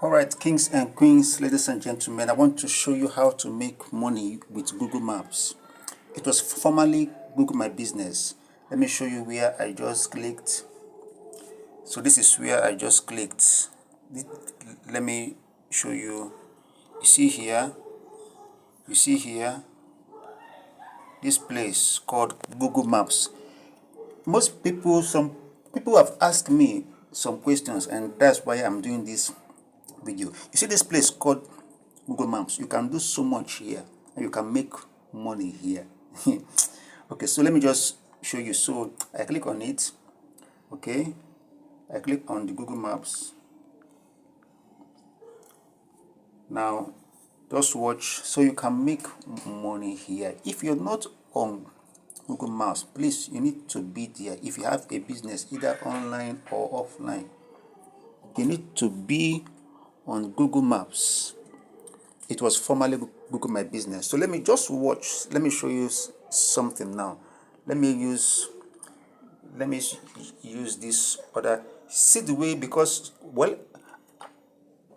Alright, kings and queens, ladies and gentlemen, I want to show you how to make money with Google Maps. It was formerly Google My Business. Let me show you where I just clicked. So this is where I just clicked. Let me show you. You see here, this place called Google Maps. Some people have asked me some questions, and that's why I'm doing this video. You see this place called Google Maps. You can do so much here, and you can make money here. Okay, so let me just show you. So I click on it. Okay, I click on the Google Maps. Now just watch, so you can make money here. If you're not on Google Maps, please, you need to be there. If you have a business, either online or offline, you need to be on Google Maps. It was formerly Google My Business. So let me just watch. Let me show you something now. Let me use this other. See the way, because, well,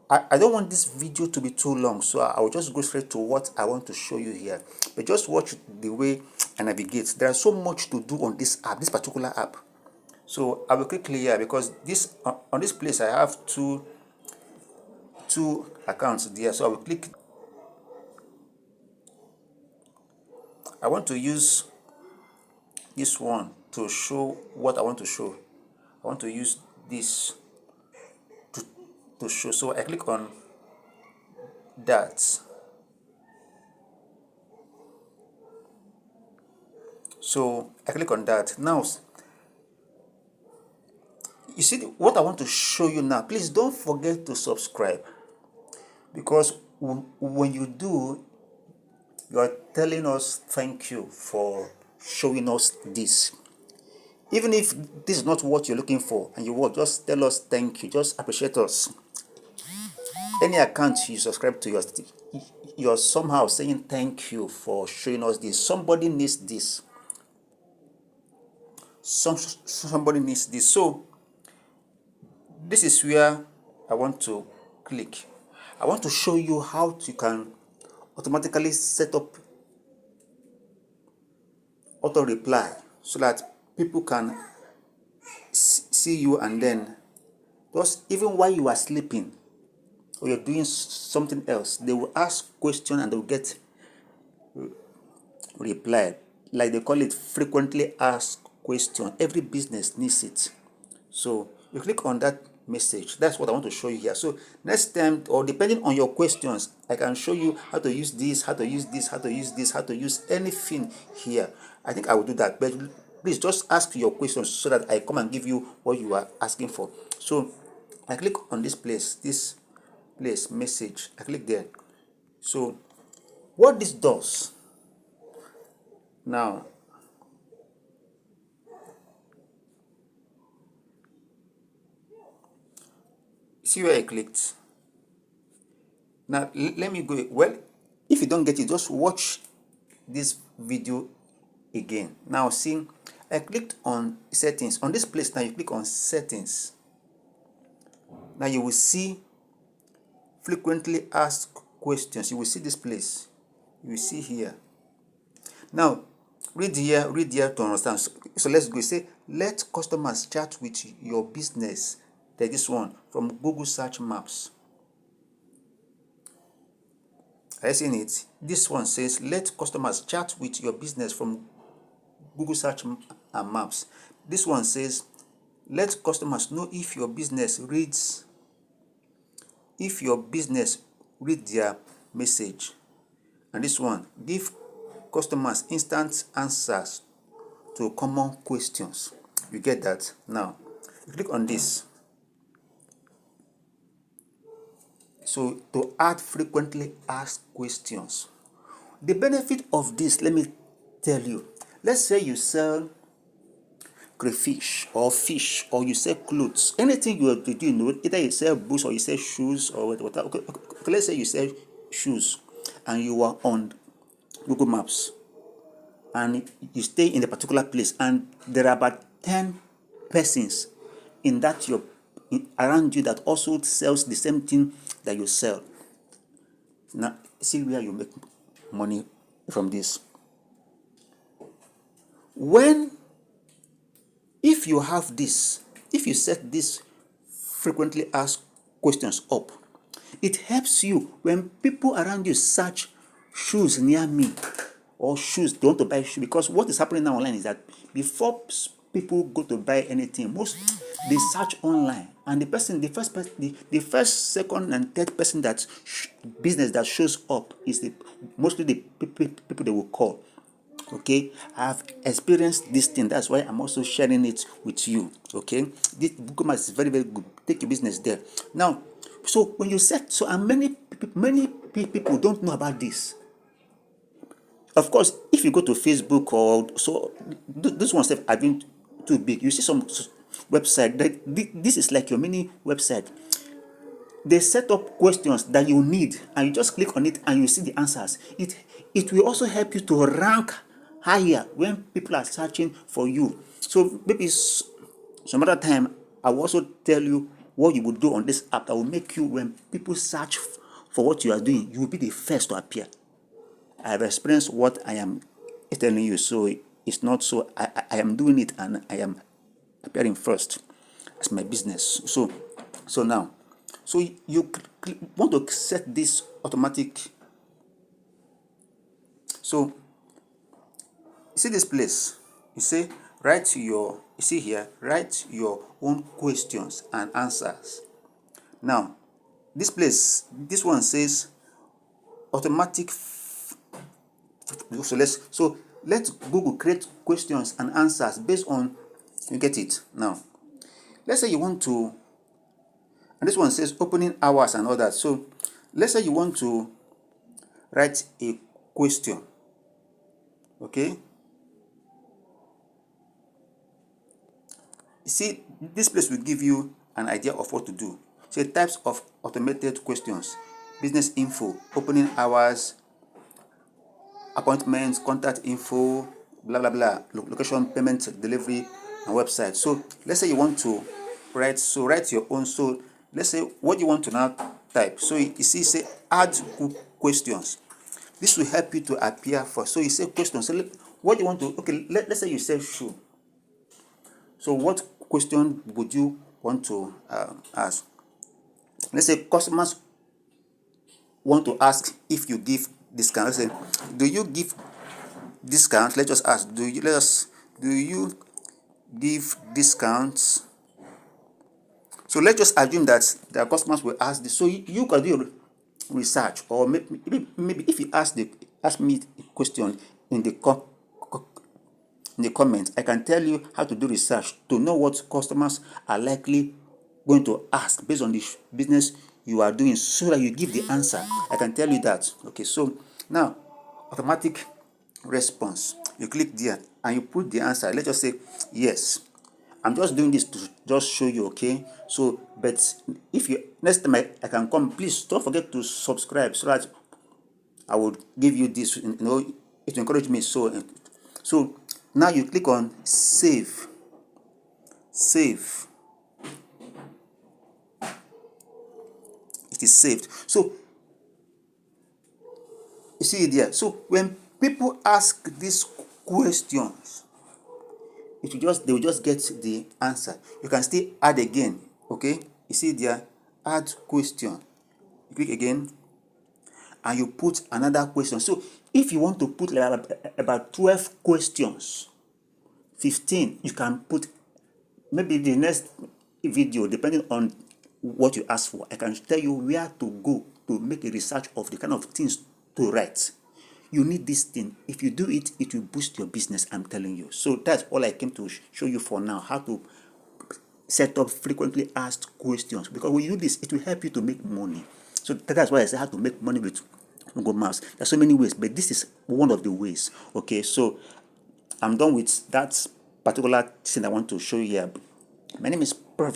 I don't want this video to be too long, so I will just go straight to what I want to show you here. But just watch the way I navigate. There's so much to do on this app, this particular app. So I will click here, because this on this place I have two accounts there. So I will click. I want to use this one to show what I want to show. I want to use this to show. So I click on that. So I click on that. Now, you see what I want to show you now. Please don't forget to subscribe, because when you do, you are telling us thank you for showing us this. Even if this is not what you're looking for, and you will just tell us thank you, just appreciate us. Any account you subscribe to, you're somehow saying thank you for showing us this. Somebody needs this. Somebody needs this. So this is where I want to click. I want to show you how you can automatically set up auto reply, so that people can see you, and then just even while you are sleeping or you're doing something else, they will ask question and they will get reply. Like they call it frequently asked question. Every business needs it. So you click on that message. That's what I want to show you here. So next time, or depending on your questions, I can show you how to use this, how to use this, how to use this, how to use anything here. I think I will do that, but please just ask your questions so that I come and give you what you are asking for. So I click on this place message. I click there. So what this does now, see where I clicked. Now let me go. Well, if you don't get it, just watch this video again. Now see, I clicked on settings. On this place now, you click on settings. Now you will see frequently asked questions. You will see this place. You will see here. Now read here to understand. So let's go. Say, let customers chat with your business. There's this one from Google Search Maps. Are you seeing it? This one says, let customers chat with your business from Google Search and Maps. This one says, let customers know if your business reads their message. And this one, give customers instant answers to common questions. You get that? Now you click on this. So to add frequently asked questions. The benefit of this, let me tell you. Let's say you sell crayfish or fish, or you sell clothes. Anything you are doing, either you sell books or you sell shoes or whatever. Okay, let's say you sell shoes and you are on Google Maps and you stay in a particular place, and there are about 10 persons in around you that also sells the same thing that you sell. Now, see where you make money from this. If you have this, if you set this frequently asked questions up, it helps you when people around you search shoes near me or shoes, they want to buy shoes. Because what is happening now online is that before people go to buy anything, most they search online, and the first, second, and third person that business that shows up is mostly the people they will call. Okay, I've experienced this thing. That's why I'm also sharing it with you. Okay, this Google is very, very good. Take your business there. Now, so when you set, so and many people don't know about this. Of course, if you go to Facebook or so, this one stuff have been too big. You see some website that this is like your mini website. They set up questions that you need, and you just click on it and you see the answers. It will also help you to rank higher when people are searching for you. So maybe some other time I will also tell you what you would do on this app that will make you, when people search for what you are doing, you will be the first to appear. I have experienced what I am telling you, so it's not so I am doing it and I am appearing first as my business. So now, so you want to set this automatic. So you see this place, you say you see here, write your own questions and answers. Now this place, this one says automatic. So let Google create questions and answers based on, you get it now. Let's say you want to, and this one says opening hours and all that. So let's say you want to write a question. Okay, you see this place will give you an idea of what to do. So types of automated questions: business info, opening hours, appointments, contact info, blah blah blah, location, payment, delivery, and website. So let's say you want to write your own. So let's say what you want to now type. So you see, say add questions. This will help you to appear first. So you say questions. So what you want to, okay, let's say you say shoe. So what question would you want to ask? Let's say customers want to ask if you give discount. Let's say, do you give discount? Let's just ask, do you give discounts? So let's just assume that the customers will ask this. So you can do research, or maybe if you ask me a question in the comments, I can tell you how to do research to know what customers are likely going to ask based on the business you are doing, so that you give the answer. I can tell you that. Okay, so now automatic response. You click there and you put the answer. Let's just say yes. I'm just doing this to just show you. Okay, so but if you next time I can come, please don't forget to subscribe so that I would give you this, it will encourage me. So now you click on save. It is saved. So you see it there. So when people ask these questions, they will just get the answer. You can still add again. Okay, you see there, add question. You click again and you put another question. So if you want to put like about 12 questions, 15, you can put. Maybe the next video, depending on what you ask for, I can tell you where to go to make a research of the kind of things to write. You need this thing. If you do it, it will boost your business, I'm telling you. So that's all I came to show you for now, how to set up frequently asked questions. Because when you do this, it will help you to make money. So that's why I say how to make money with Google Maps. There's so many ways, but this is one of the ways. Okay, so I'm done with that particular thing I want to show you here. My name is Prof.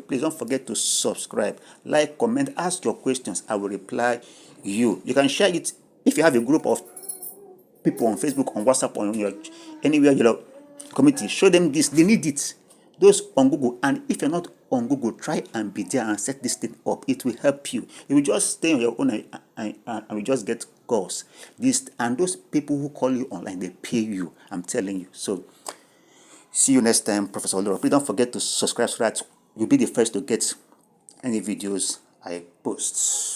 Please don't forget to subscribe, like, comment, ask your questions. I will reply you. You can share it if you have a group of people on Facebook, on WhatsApp, on your anywhere community. Show them this. They need it. those on Google. And if you're not on Google, try and be there and set this thing up. It will help you. You will just stay on your own and will just get calls. And those people who call you online, they pay you. I'm telling you. So see you next time, Professor Oloro. Please don't forget to subscribe so that you'll be the first to get any videos I post.